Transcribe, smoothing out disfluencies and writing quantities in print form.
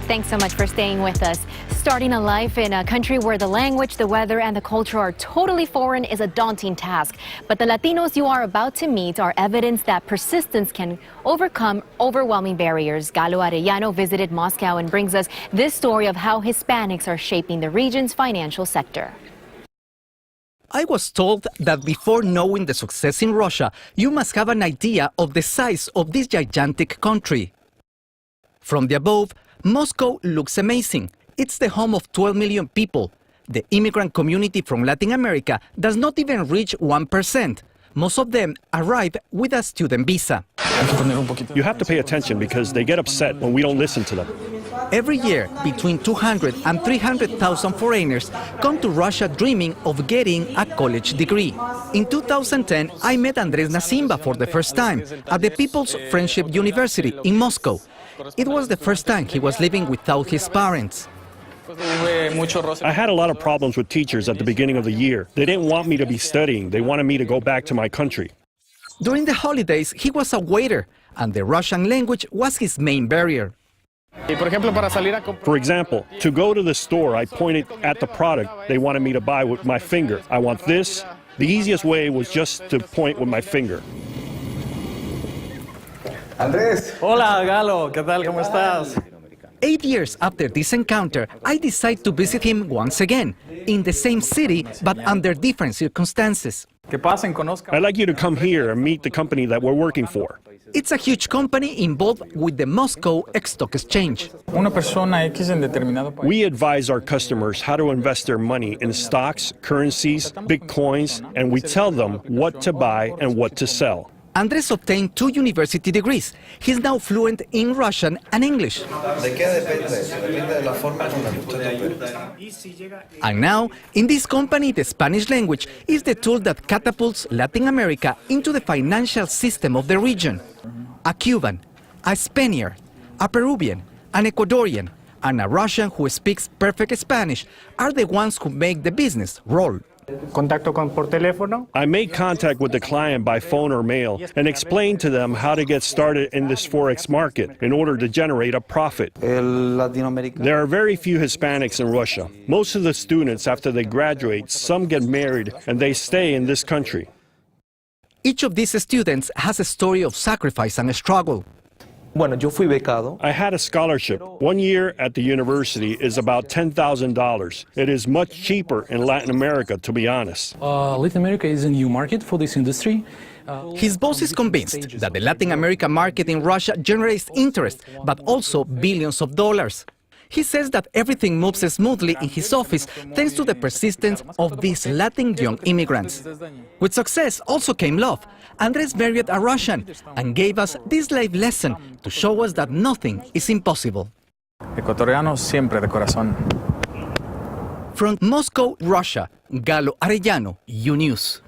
Thanks so much for staying with us. Starting a life in a country where the language, the weather, and the culture are totally foreign is a daunting task. But the Latinos you are about to meet are evidence that persistence can overcome overwhelming barriers. Galo Arellano visited Moscow and brings us this story of how Hispanics are shaping the region's financial sector. I was told that before knowing the success in Russia, you must have an idea of the size of this gigantic country. From the above, Moscow looks amazing. It's the home of 12 million people. The immigrant community from Latin America does not even reach 1%. Most of them arrive with a student visa. You have to pay attention because they get upset when we don't listen to them. Every year, between 200 and 300,000 foreigners come to Russia dreaming of getting a college degree. In 2010, I met Andres Nasimba for the first time at the People's Friendship University in Moscow. It was the first time he was living without his parents. I had a lot of problems with teachers at the beginning of the year. They didn't want me to be studying. They wanted me to go back to my country. During the holidays, he was a waiter, and the Russian language was his main barrier. For example, to go to the store, I pointed at the product they wanted me to buy with my finger. I want this. The easiest way was just to point with my finger. Andrés. Hola, Galo. ¿Qué tal? ¿Cómo estás? 8 years after this encounter, I decided to visit him once again, in the same city, but under different circumstances. I'd like you to come here and meet the company that we're working for. It's a huge company involved with the Moscow Stock Exchange. We advise our customers how to invest their money in stocks, currencies, bitcoins, and we tell them what to buy and what to sell. Andres obtained 2 university degrees. He's now fluent in Russian and English. And now, in this company, the Spanish language is the tool that catapults Latin America into the financial system of the region. A Cuban, a Spaniard, a Peruvian, an Ecuadorian, and a Russian who speaks perfect Spanish are the ones who make the business roll. I make contact with the client by phone or mail and explain to them how to get started in this Forex market in order to generate a profit. There are very few Hispanics in Russia. Most of the students, after they graduate, some get married and they stay in this country. Each of these students has a story of sacrifice and struggle. I had a scholarship. 1 year at the university is about $10,000. It is much cheaper in Latin America, to be honest. Latin America is a new market for this industry. His boss is convinced that the Latin America market in Russia generates interest, but also billions of dollars. He says that everything moves smoothly in his office thanks to the persistence of these Latin young immigrants. With success also came love. Andres married a Russian and gave us this life lesson to show us that nothing is impossible. Ecuatoriano siempre de corazón. From Moscow, Russia, Galo Arellano, U News.